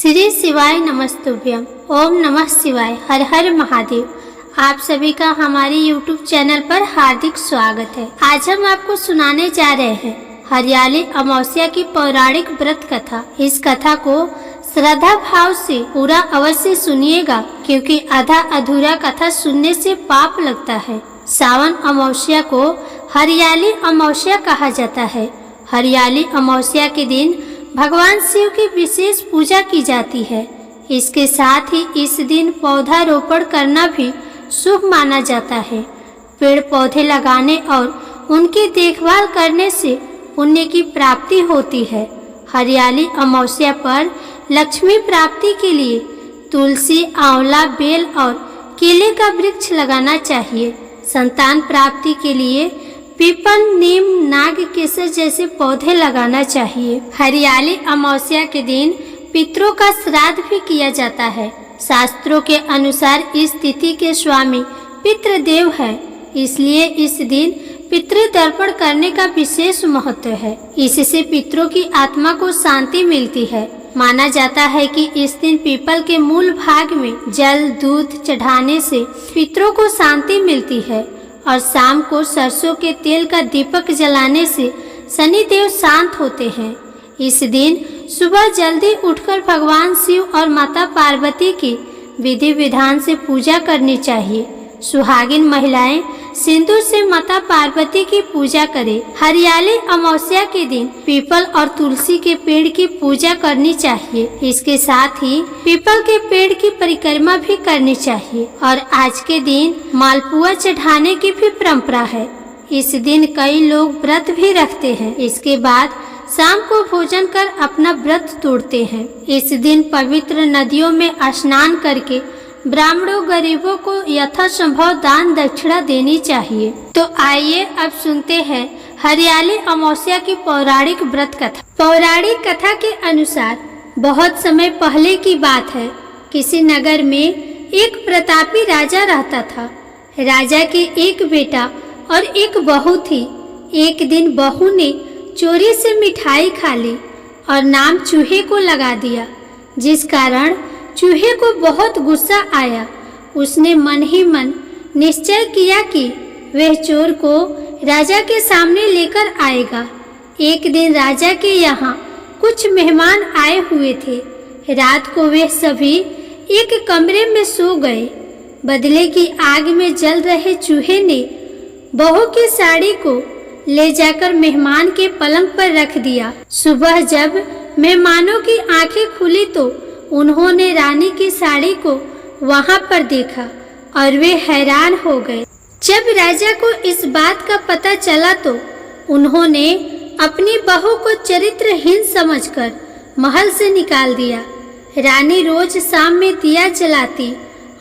श्री शिवाय नमस्तुभ्यम। ओम नमः शिवाय। हर हर महादेव। आप सभी का हमारे YouTube चैनल पर हार्दिक स्वागत है। आज हम आपको सुनाने जा रहे हैं हरियाली अमावस्या की पौराणिक व्रत कथा। इस कथा को श्रद्धा भाव से पूरा अवश्य सुनिएगा, क्योंकि आधा अधूरा कथा सुनने से पाप लगता है। सावन अमावस्या को हरियाली अमावस्या कहा जाता है। हरियाली अमावस्या के दिन भगवान शिव की विशेष पूजा की जाती है। इसके साथ ही इस दिन पौधारोपण करना भी शुभ माना जाता है। पेड़ पौधे लगाने और उनकी देखभाल करने से पुण्य की प्राप्ति होती है। हरियाली अमावस्या पर लक्ष्मी प्राप्ति के लिए तुलसी, आंवला, बेल और केले का वृक्ष लगाना चाहिए। संतान प्राप्ति के लिए पीपल, नीम, नाग केसर जैसे पौधे लगाना चाहिए। हरियाली अमावस्या के दिन पितरों का श्राद्ध भी किया जाता है। शास्त्रों के अनुसार इस तिथि के स्वामी पितृदेव है, इसलिए इस दिन पितृतर्पण करने का विशेष महत्व है। इससे पितरों की आत्मा को शांति मिलती है। माना जाता है कि इस दिन पीपल के मूल भाग में जल, दूध चढ़ाने से पितरों को शांति मिलती है और शाम को सरसों के तेल का दीपक जलाने से शनिदेव शांत होते हैं। इस दिन सुबह जल्दी उठकर भगवान शिव और माता पार्वती की विधि विधान से पूजा करनी चाहिए। सुहागिन महिलाएं सिंदूर से माता पार्वती की पूजा करें। हरियाली अमावस्या के दिन पीपल और तुलसी के पेड़ की पूजा करनी चाहिए। इसके साथ ही पीपल के पेड़ की परिक्रमा भी करनी चाहिए। और आज के दिन मालपुआ चढ़ाने की भी परंपरा है। इस दिन कई लोग व्रत भी रखते हैं। इसके बाद शाम को भोजन कर अपना व्रत तोड़ते हैं। इस दिन पवित्र नदियों में स्नान करके ब्राह्मणों, गरीबों को यथासंभव दान दक्षिणा देनी चाहिए। तो आइए अब सुनते हैं हरियाली अमावस्या की पौराणिक व्रत कथा। पौराणिक कथा के अनुसार बहुत समय पहले की बात है। किसी नगर में एक प्रतापी राजा रहता था। राजा के एक बेटा और एक बहू थी। एक दिन बहू ने चोरी से मिठाई खा ली और नाम चूहे को लगा दिया, जिस कारण चूहे को बहुत गुस्सा आया। उसने मन ही मन निश्चय किया कि वह चोर को राजा के सामने लेकर आएगा। एक दिन राजा के यहाँ कुछ मेहमान आए हुए थे। रात को वे सभी एक कमरे में सो गए। बदले की आग में जल रहे चूहे ने बहू की साड़ी को ले जाकर मेहमान के पलंग पर रख दिया। सुबह जब मेहमानों की आंखें खुली तो उन्होंने रानी की साड़ी को वहां पर देखा और वे हैरान हो गए। जब राजा को इस बात का पता चला तो उन्होंने अपनी बहू को चरित्रहीन समझकर महल से निकाल दिया। रानी रोज शाम में दिया जलाती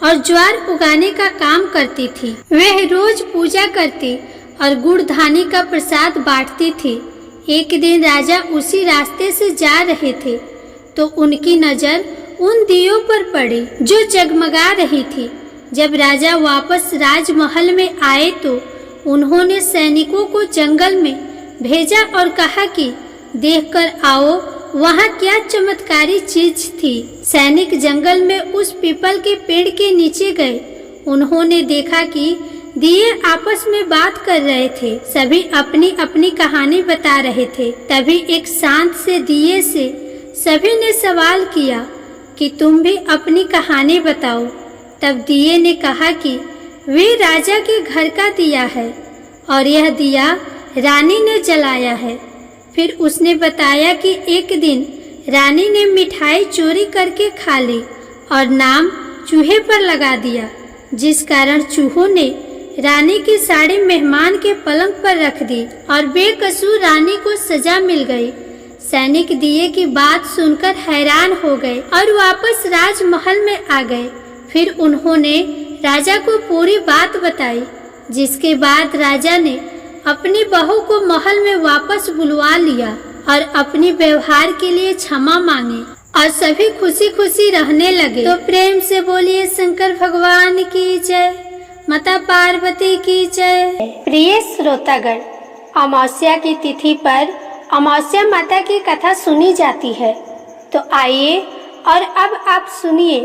और ज्वार उगाने का काम करती थी। वह रोज पूजा करती और गुड़ धानी का प्रसाद बांटती थी। एक दिन राजा उसी रास्ते से जा रहे थे तो उनकी नजर उन दियों पर पड़ी जो जगमगा रही थी। जब राजा वापस राजमहल में आए तो उन्होंने सैनिकों को जंगल में भेजा और कहा कि देखकर आओ वहाँ क्या चमत्कारी चीज थी। सैनिक जंगल में उस पीपल के पेड़ के नीचे गए। उन्होंने देखा कि दिए आपस में बात कर रहे थे। सभी अपनी अपनी कहानी बता रहे थे। तभी एक शांत से दिए से सभी ने सवाल किया कि तुम भी अपनी कहानी बताओ। तब दिए ने कहा कि वे राजा के घर का दिया है और यह दिया रानी ने जलाया है। फिर उसने बताया कि एक दिन रानी ने मिठाई चोरी करके खा ली और नाम चूहे पर लगा दिया, जिस कारण चूहों ने रानी की साड़ी मेहमान के पलंग पर रख दी और बेकसूर रानी को सजा मिल गई। सैनिक दिए की बात सुनकर हैरान हो गए और वापस राजमहल में आ गए। फिर उन्होंने राजा को पूरी बात बताई, जिसके बाद राजा ने अपनी बहू को महल में वापस बुलवा लिया और अपनी व्यवहार के लिए क्षमा मांगे और सभी खुशी खुशी रहने लगे। तो प्रेम से बोलिए शंकर भगवान की जय, माता पार्वती की जय। प्रिय श्रोतागण, अमावस्या की तिथि पर अमावस्या माता की कथा सुनी जाती है। तो आइए और अब आप सुनिए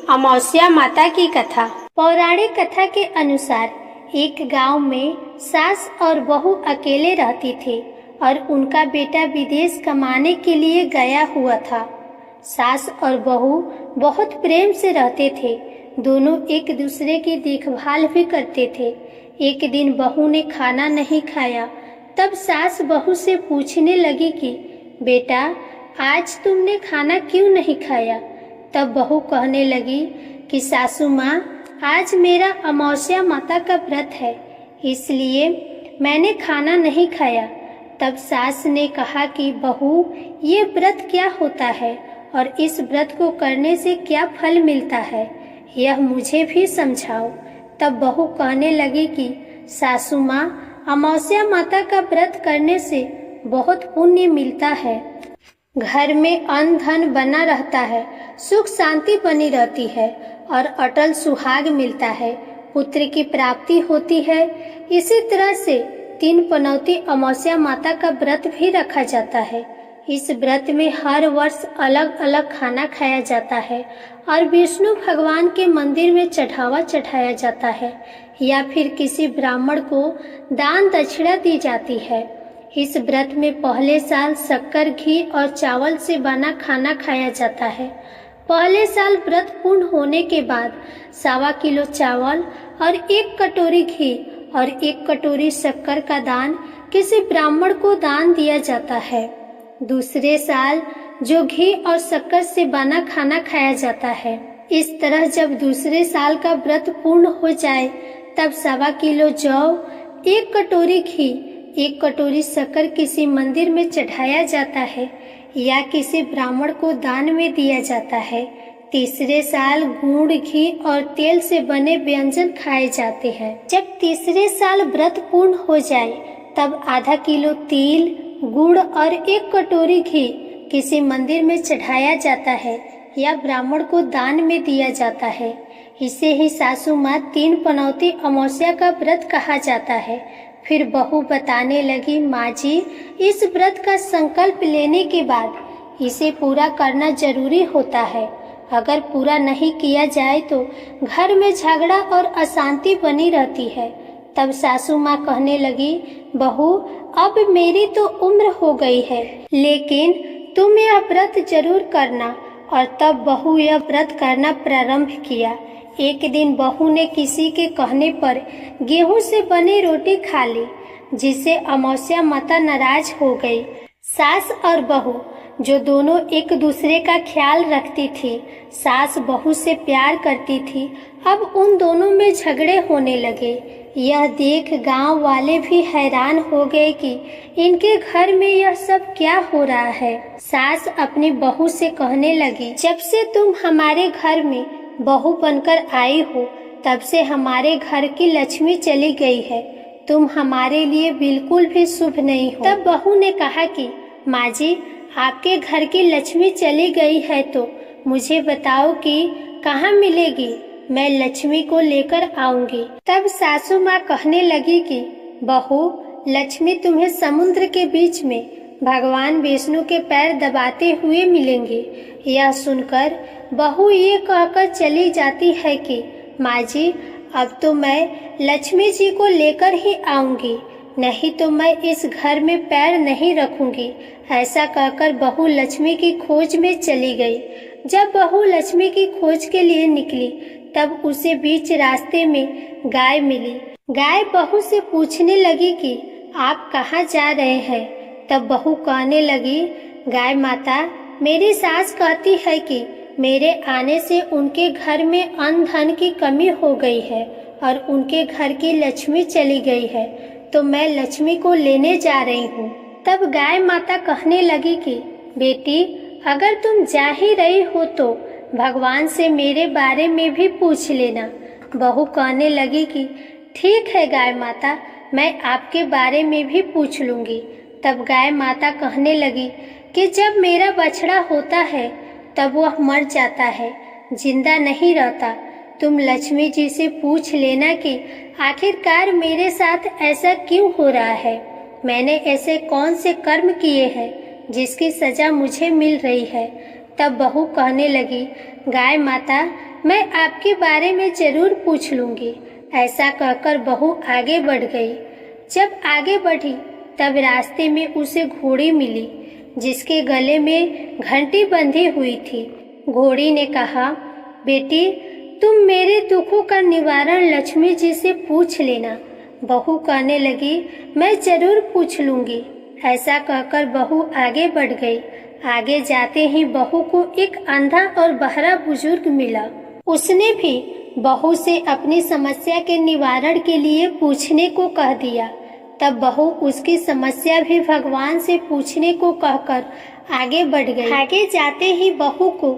अमावस्या माता की कथा। पौराणिक कथा के अनुसार एक गांव में सास और बहू अकेले रहती थे और उनका बेटा विदेश कमाने के लिए गया हुआ था। सास और बहू बहुत प्रेम से रहते थे। दोनों एक दूसरे की देखभाल भी करते थे। एक दिन बहू ने खाना नहीं खाया। तब सास बहू से पूछने लगी कि बेटा, आज तुमने खाना क्यों नहीं खाया? तब बहू कहने लगी कि सासू माँ, आज मेरा अमावस्या माता का व्रत है, इसलिए मैंने खाना नहीं खाया। तब सास ने कहा कि बहू, ये व्रत क्या होता है और इस व्रत को करने से क्या फल मिलता है, यह मुझे भी समझाओ। तब बहू कहने लगी कि सासू माँ, अमावस्या माता का व्रत करने से बहुत पुण्य मिलता है। घर में अन्न धन बना रहता है, सुख शांति बनी रहती है और अटल सुहाग मिलता है, पुत्र की प्राप्ति होती है। इसी तरह से 3 पनौती अमावस्या माता का व्रत भी रखा जाता है। इस व्रत में हर वर्ष अलग अलग खाना खाया जाता है और विष्णु भगवान के मंदिर में चढ़ावा चढ़ाया जाता है या फिर किसी ब्राह्मण को दान दक्षिणा दी जाती है। इस व्रत में पहले साल शक्कर, घी और चावल से बना खाना खाया जाता है। पहले साल व्रत पूर्ण होने के बाद 1.25 किलो चावल और 1 कटोरी घी और 1 कटोरी शक्कर का दान किसी ब्राह्मण को दान दिया जाता है। दूसरे साल जो घी और शक्कर से बना खाना खाया जाता है। इस तरह जब दूसरे साल का व्रत पूर्ण हो जाए तब 1.25 किलो जौ, 1 कटोरी घी, 1 कटोरी शक्कर किसी मंदिर में चढ़ाया जाता है या किसी ब्राह्मण को दान में दिया जाता है। तीसरे साल गुड़, घी और तेल से बने व्यंजन खाए जाते हैं। जब तीसरे साल व्रत पूर्ण हो जाए तब आधा किलो तिल, गुड़ और 1 कटोरी घी किसी मंदिर में चढ़ाया जाता है या ब्राह्मण को दान में दिया जाता है। इसे ही सासू माँ 3 पनौती अमावस्या का व्रत कहा जाता है। फिर बहू बताने लगी, माँ जी, इस व्रत का संकल्प लेने के बाद इसे पूरा करना जरूरी होता है। अगर पूरा नहीं किया जाए तो घर में झगड़ा और अशांति बनी रहती है। तब सासू माँ कहने लगी, बहू, अब मेरी तो उम्र हो गई है, लेकिन तुम यह व्रत जरूर करना। और तब बहू यह व्रत करना प्रारंभ किया। एक दिन बहू ने किसी के कहने पर गेहूं से बनी रोटी खा ली, जिससे अमावस्या माता नाराज हो गई। सास और बहू जो दोनों एक दूसरे का ख्याल रखती थी, सास बहू से प्यार करती थी, अब उन दोनों में झगड़े होने लगे। यह देख गांव वाले भी हैरान हो गए कि इनके घर में यह सब क्या हो रहा है। सास अपनी बहू से कहने लगी, जब से तुम हमारे घर में बहू बनकर आई हो तब से हमारे घर की लक्ष्मी चली गई है। तुम हमारे लिए बिल्कुल भी शुभ नहीं हो। तब बहू ने कहा कि माँ जी, आपके घर की लक्ष्मी चली गई है तो मुझे बताओ कि कहाँ मिलेगी, मैं लक्ष्मी को लेकर आऊंगी। तब सासू माँ कहने लगी कि बहू, लक्ष्मी तुम्हें समुद्र के बीच में भगवान विष्णु के पैर दबाते हुए मिलेंगे। यह सुनकर बहू ये कहकर चली जाती है कि माँ जी, अब तो मैं लक्ष्मी जी को लेकर ही आऊंगी, नहीं तो मैं इस घर में पैर नहीं रखूंगी। ऐसा कहकर बहू लक्ष्मी की खोज में चली गई। जब बहू लक्ष्मी की खोज के लिए निकली तब उसे बीच रास्ते में गाय मिली। गाय बहू से पूछने लगी कि आप कहाँ जा रहे हैं। तब बहू कहने लगी, गाय माता, मेरी सास कहती है कि मेरे आने से उनके घर में अन्न धन की कमी हो गई है और उनके घर की लक्ष्मी चली गई है, तो मैं लक्ष्मी को लेने जा रही हूँ। तब गाय माता कहने लगी कि बेटी, अगर तुम जा ही रही हो तो भगवान से मेरे बारे में भी पूछ लेना। बहू कहने लगी कि ठीक है गाय माता, मैं आपके बारे में भी पूछ लूंगी। तब गाय माता कहने लगी कि जब मेरा बछड़ा होता है तब वह मर जाता है, जिंदा नहीं रहता। तुम लक्ष्मी जी से पूछ लेना कि आखिरकार मेरे साथ ऐसा क्यों हो रहा है। मैंने ऐसे कौन से कर्म किए हैं जिसकी सजा मुझे मिल रही है। तब बहू कहने लगी, गाय माता, मैं आपके बारे में जरूर पूछ लूंगी। ऐसा कहकर बहू आगे बढ़ गई। जब आगे बढ़ी तब रास्ते में उसे घोड़ी मिली जिसके गले में घंटी बंधी हुई थी। घोड़ी ने कहा, बेटी, तुम मेरे दुखों का निवारण लक्ष्मी जी से पूछ लेना। बहू कहने लगी, मैं जरूर पूछ लूंगी। ऐसा कहकर बहू आगे बढ़ गई। आगे जाते ही बहू को एक अंधा और बहरा बुजुर्ग मिला। उसने भी बहू से अपनी समस्या के निवारण के लिए पूछने को कह दिया। तब बहू उसकी समस्या भी भगवान से पूछने को कहकर आगे बढ़ गई। आगे जाते ही बहू को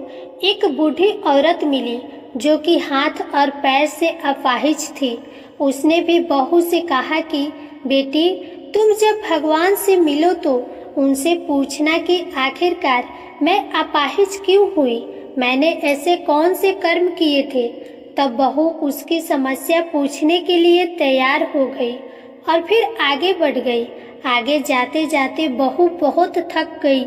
एक बूढ़ी औरत मिली जो कि हाथ और पैर से अपाहिज थी। उसने भी बहू से कहा कि बेटी, तुम जब भगवान से मिलो तो उनसे पूछना कि आखिरकार मैं अपाहिज क्यों हुई, मैंने ऐसे कौन से कर्म किए थे। तब बहू उसकी समस्या पूछने के लिए तैयार हो गई और फिर आगे बढ़ गई। आगे जाते जाते बहू बहुत थक गई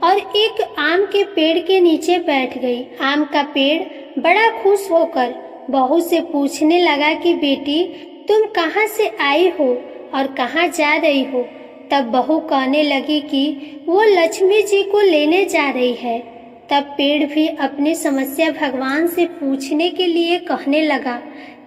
और एक आम के पेड़ के नीचे बैठ गई। आम का पेड़ बड़ा खुश होकर बहू से पूछने लगा कि बेटी, तुम कहाँ से आई हो और कहाँ जा रही हो। तब बहू कहने लगी कि वो लक्ष्मी जी को लेने जा रही है। तब पेड़ भी अपनी समस्या भगवान से पूछने के लिए कहने लगा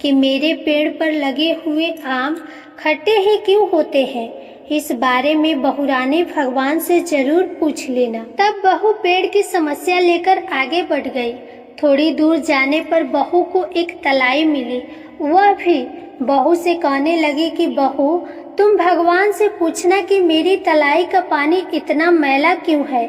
कि मेरे पेड़ पर लगे हुए आम खट्टे ही क्यों होते हैं, इस बारे में बहुरानी भगवान से जरूर पूछ लेना। तब बहू पेड़ की समस्या लेकर आगे बढ़ गई। थोड़ी दूर जाने पर बहू को एक तलाई मिली। वह भी बहू से कहने लगी कि बहू, तुम भगवान से पूछना कि मेरी तलाई का पानी इतना मैला क्यों है,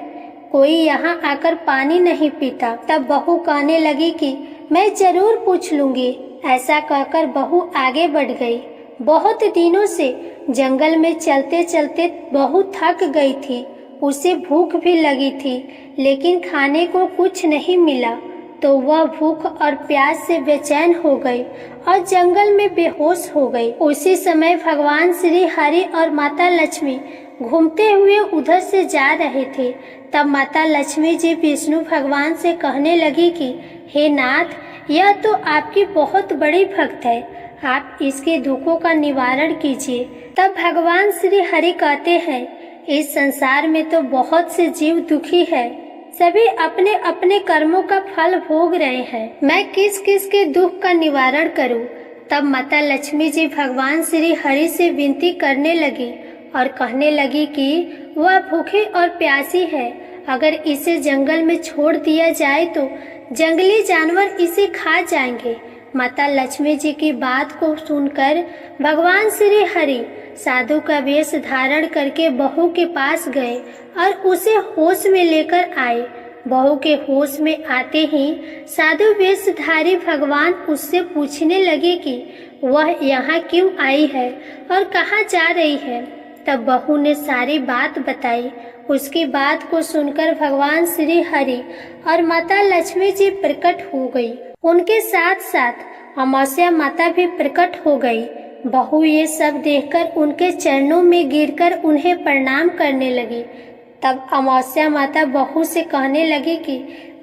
कोई यहाँ आकर पानी नहीं पीता। तब बहू कहने लगी कि मैं जरूर पूछ लूंगी। ऐसा कहकर बहू आगे बढ़ गई। बहुत दिनों से जंगल में चलते चलते बहू थक गई थी। उसे भूख भी लगी थी, लेकिन खाने को कुछ नहीं मिला तो वह भूख और प्यास से बेचैन हो गई और जंगल में बेहोश हो गई। उसी समय भगवान श्री हरि और माता लक्ष्मी घूमते हुए उधर से जा रहे थे। तब माता लक्ष्मी जी विष्णु भगवान से कहने लगी कि हे नाथ, यह तो आपकी बहुत बड़ी भक्त है, आप इसके दुखों का निवारण कीजिए। तब भगवान श्री हरि कहते हैं, इस संसार में तो बहुत से जीव दुखी है, सभी अपने अपने कर्मों का फल भोग रहे हैं, मैं किस किस के दुख का निवारण करूं। तब माता लक्ष्मी जी भगवान श्री हरि से विनती करने लगी और कहने लगी कि वह भूखी और प्यासी है, अगर इसे जंगल में छोड़ दिया जाए तो जंगली जानवर इसे खा जाएंगे। माता लक्ष्मी जी की बात को सुनकर भगवान श्री हरि साधु का वेश धारण करके बहू के पास गए और उसे होश में लेकर आए। बहू के होश में आते ही साधु वेशधारी भगवान उससे पूछने लगे कि वह यहाँ क्यों आई है और कहाँ जा रही है। तब बहू ने सारी बात बताई। उसकी बात को सुनकर भगवान श्री हरि और माता लक्ष्मी जी प्रकट हो गई। उनके साथ साथ अमावस्या माता भी प्रकट हो गई। बहू ये सब देखकर उनके चरणों में गिरकर उन्हें प्रणाम करने लगी। तब अमावस्या माता बहू से कहने लगी कि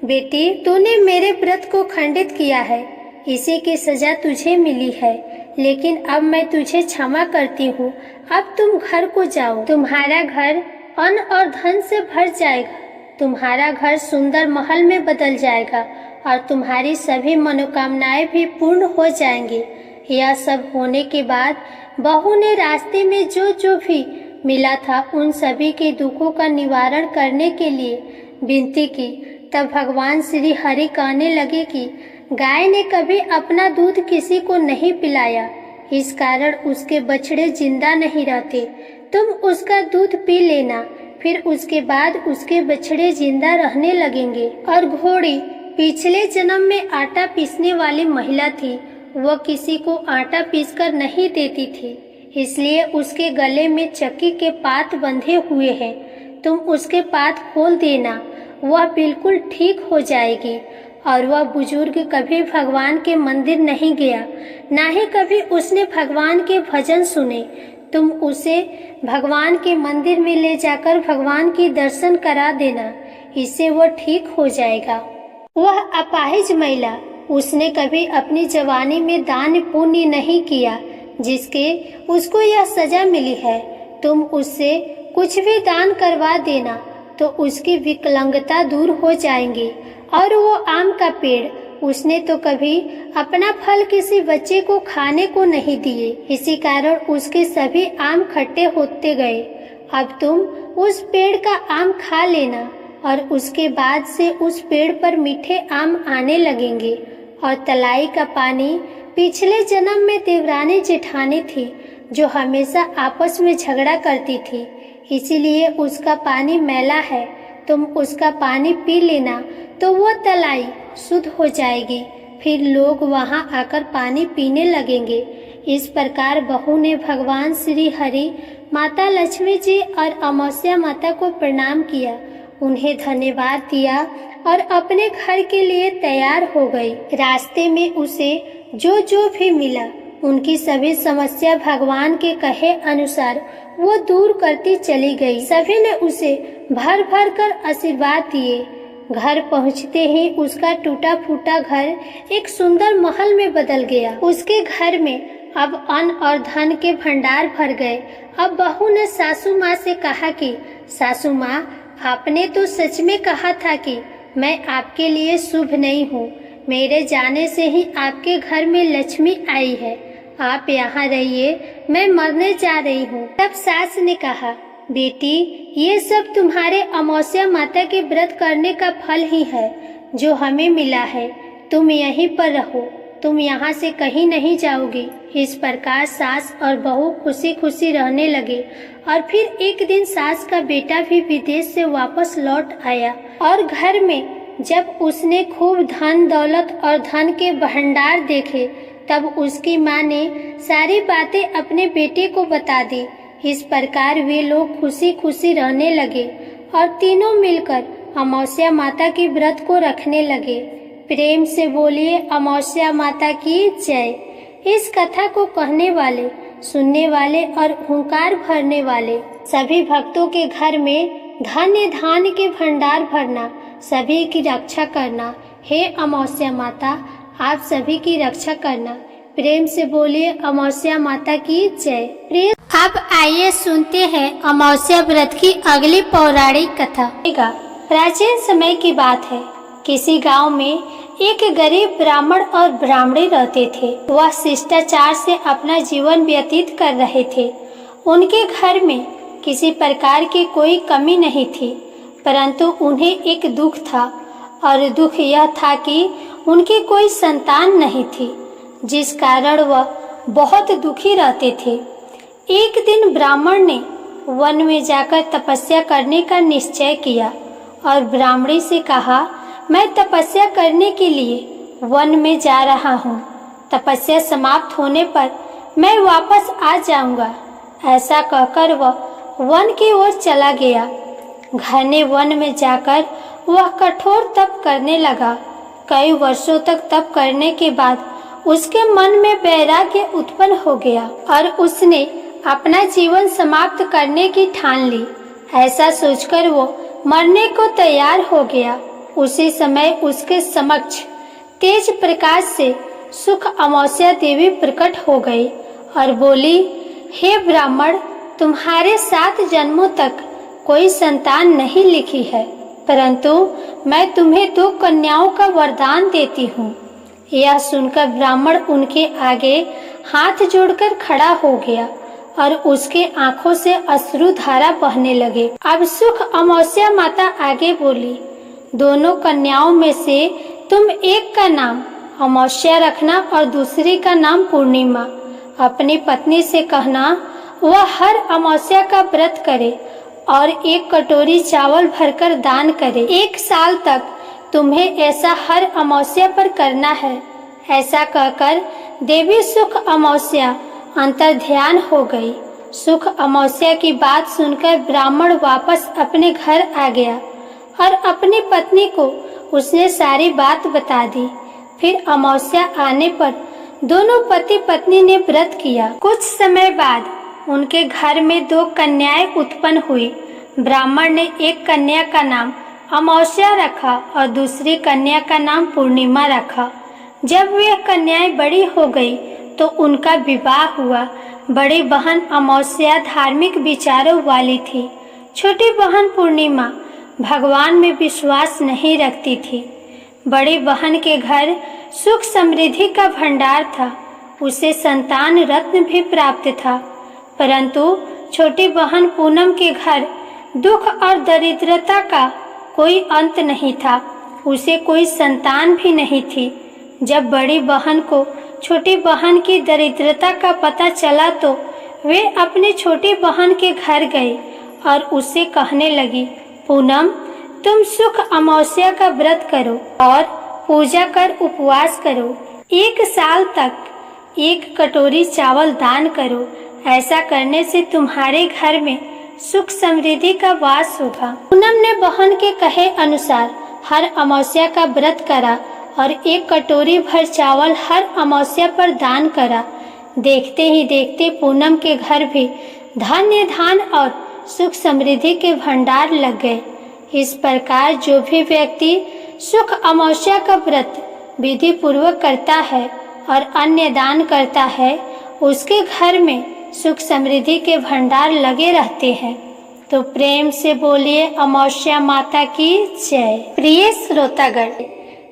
बेटी, तूने मेरे व्रत को खंडित किया है, इसी की सजा तुझे मिली है, लेकिन अब मैं तुझे क्षमा करती हूँ। अब तुम घर को जाओ, तुम्हारा घर अन्न और धन से भर जाएगा, तुम्हारा घर सुंदर महल में बदल जाएगा और तुम्हारी सभी मनोकामनाएं भी पूर्ण हो जाएंगी। यह सब होने के बाद बहू ने रास्ते में जो जो भी मिला था उन सभी के दुखों का निवारण करने के लिए विनती की। तब भगवान श्री हरि कहने लगे कि गाय ने कभी अपना दूध किसी को नहीं पिलाया, इस कारण उसके बछड़े जिंदा नहीं रहते। तुम उसका दूध पी लेना, फिर उसके बाद उसके बछड़े जिंदा रहने लगेंगे। और घोड़ी पिछले जन्म में आटा पीसने वाली महिला थी, वह किसी को आटा पीसकर नहीं देती थी, इसलिए उसके गले में चक्की के पात बंधे हुए हैं। तुम उसके पात खोल देना, वह बिल्कुल ठीक हो जाएगी। और वह बुजुर्ग कभी भगवान के मंदिर नहीं गया, ना ही कभी उसने भगवान के भजन सुने। तुम उसे भगवान के मंदिर में ले जाकर भगवान की दर्शन करा देना। इससे वो ठीक हो जाएगा। वह अपाहिज महिला, उसने कभी अपनी जवानी में दान पुण्य नहीं किया जिसके उसको यह सजा मिली है। तुम उससे कुछ भी दान करवा देना तो उसकी विकलांगता दूर हो जाएंगी। और वो आम का पेड़, उसने तो कभी अपना फल किसी बच्चे को खाने को नहीं दिए, इसी कारण उसके सभी आम खट्टे होते गए। अब तुम उस पेड़ का आम खा लेना और उसके बाद से उस पेड़ पर मीठे आम आने लगेंगे। और तलाई का पानी पिछले जन्म में देवरानी जेठानी थी जो हमेशा आपस में झगड़ा करती थी, इसीलिए उसका पानी मैला है। तुम उसका पानी पी लेना तो वो तलाई शुद्ध हो जाएगी, फिर लोग वहां आकर पानी पीने लगेंगे। इस प्रकार बहू ने भगवान श्री हरि, माता लक्ष्मी जी और अमावस्या माता को प्रणाम किया, उन्हें धन्यवाद दिया और अपने घर के लिए तैयार हो गई। रास्ते में उसे जो जो भी मिला उनकी सभी समस्या भगवान के कहे अनुसार वो दूर करती चली गई। सभी ने उसे भर भर कर आशीर्वाद दिए। घर पहुंचते ही उसका टूटा फूटा घर एक सुंदर महल में बदल गया। उसके घर में अब अन्न और धन के भंडार भर गए। अब बहू ने सासू माँ से कहा कि सासू माँ, आपने तो सच में कहा था कि मैं आपके लिए शुभ नहीं हूँ। मेरे जाने से ही आपके घर में लक्ष्मी आई है। आप यहाँ रहिए, मैं मरने जा रही हूँ। तब सास ने कहा, बेटी, ये सब तुम्हारे अमावस्या माता के व्रत करने का फल ही है जो हमें मिला है। तुम यहीं पर रहो, तुम यहाँ से कहीं नहीं जाओगी। इस प्रकार सास और बहू खुशी खुशी रहने लगे। और फिर एक दिन सास का बेटा भी विदेश से वापस लौट आया और घर में जब उसने खूब धन दौलत और धन के भंडार देखे तब उसकी माँ ने सारी बातें अपने बेटे को बता दी। इस प्रकार वे लोग खुशी खुशी रहने लगे और तीनों मिलकर अमावस्या माता के व्रत को रखने लगे। प्रेम से बोलिए अमावस्या माता की जय। इस कथा को कहने वाले, सुनने वाले और हुंकार भरने वाले सभी भक्तों के घर में धन्य धान्य के भंडार भरना, सभी की रक्षा करना। हे अमावस्या माता, आप सभी की रक्षा करना। प्रेम से बोलिए अमावस्या माता की जय। प्रिय, अब आइए सुनते हैं अमावस्या व्रत की अगली पौराणिक कथा। प्राचीन समय की बात है। किसी गांव में एक गरीब ब्राह्मण और ब्राह्मणी रहते थे। वह शिष्टाचार से अपना जीवन व्यतीत कर रहे थे। उनके घर में किसी प्रकार की कोई कमी नहीं थी, परंतु उन्हें एक दुख था और दुख यह था कि उनकी कोई संतान नहीं थी, जिस कारण वह बहुत दुखी रहते थे। एक दिन ब्राह्मण ने वन में जाकर तपस्या करने का निश्चय किया और ब्राह्मणी से कहा, मैं तपस्या करने के लिए वन में जा रहा हूँ। तपस्या समाप्त होने पर मैं वापस आ जाऊंगा। ऐसा कहकर वह वन की ओर चला गया। घने वन में जाकर वह कठोर तप करने लगा। कई वर्षों तक तप करने के बाद उसके मन में वैराग्य उत्पन्न हो गया और उसने अपना जीवन समाप्त करने की ठान ली। ऐसा सोचकर वो मरने को तैयार हो गया। उसी समय उसके समक्ष तेज प्रकाश से सुख अमावस्या देवी प्रकट हो गई और बोली, हे ब्राह्मण, तुम्हारे 7 जन्मों तक कोई संतान नहीं लिखी है, परंतु मैं तुम्हें 2 कन्याओं का वरदान देती हूँ। यह सुनकर ब्राह्मण उनके आगे हाथ जोड़कर खड़ा हो गया और उसके आंखों से अश्रु धारा बहने लगे। अब सुख अमावस्या माता आगे बोली, दोनों कन्याओं में से तुम एक का नाम अमावस्या रखना और दूसरी का नाम पूर्णिमा। अपनी पत्नी से कहना वह हर अमावस्या का व्रत करे और 1 कटोरी चावल भरकर दान करे। 1 साल तक तुम्हें ऐसा हर अमावस्या पर करना है। ऐसा कहकर देवी सुख अमावस्या अंतर ध्यान हो गई। सुख अमावस्या की बात सुनकर ब्राह्मण वापस अपने घर आ गया और अपनी पत्नी को उसने सारी बात बता दी। फिर अमावस्या आने पर दोनों पति पत्नी ने व्रत किया। कुछ समय बाद उनके घर में 2 कन्याएं उत्पन्न हुई। ब्राह्मण ने एक कन्या का नाम अमावस्या रखा और दूसरी कन्या का नाम पूर्णिमा रखा। जब वे कन्याएं बड़ी हो गई तो उनका विवाह हुआ। बड़ी बहन अमावस्या धार्मिक विचारों वाली थी। छोटी बहन पूर्णिमा भगवान में विश्वास नहीं रखती थी। बड़ी बहन के घर सुख समृद्धि का भंडार था। उसे संतान रत्न भी प्राप्त था, परंतु छोटी बहन पूनम के घर दुख और दरिद्रता का कोई अंत नहीं था। उसे कोई संतान भी नहीं थी। जब बड़ी बहन को छोटी बहन की दरिद्रता का पता चला तो वे अपनी छोटी बहन के घर गई और उससे कहने लगी, पूनम, तुम सुख अमावस्या का व्रत करो और पूजा कर उपवास करो। 1 साल तक 1 कटोरी चावल दान करो। ऐसा करने से तुम्हारे घर में सुख समृद्धि का वास होगा। पूनम ने बहन के कहे अनुसार हर अमावस्या का व्रत करा और 1 कटोरी भर चावल हर अमावस्या पर दान करा। देखते ही देखते पूनम के घर भी धान्य धान और सुख समृद्धि के भंडार लग गए। इस प्रकार जो भी व्यक्ति सुख अमावस्या का व्रत विधि पूर्वक करता है और अन्य दान करता है, उसके घर में सुख समृद्धि के भंडार लगे रहते हैं। तो प्रेम से बोलिए अमावस्या माता की जय। प्रिय श्रोतागण,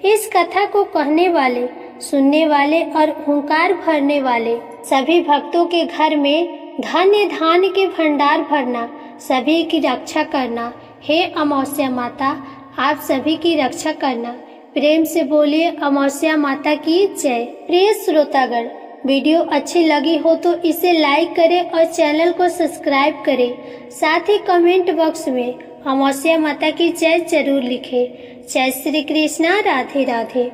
इस कथा को कहने वाले, सुनने वाले और हुंकार भरने वाले सभी भक्तों के घर में धान्य धान के भंडार भरना, सभी की रक्षा करना। हे अमावस्या माता, आप सभी की रक्षा करना। प्रेम से बोलिए अमावस्या माता की जय। प्रिय श्रोतागण, वीडियो अच्छी लगी हो तो इसे लाइक करें और चैनल को सब्सक्राइब करें। साथ ही कमेंट बॉक्स में अमावस्या माता की जय जरूर लिखें। जय श्री कृष्णा। राधे राधे।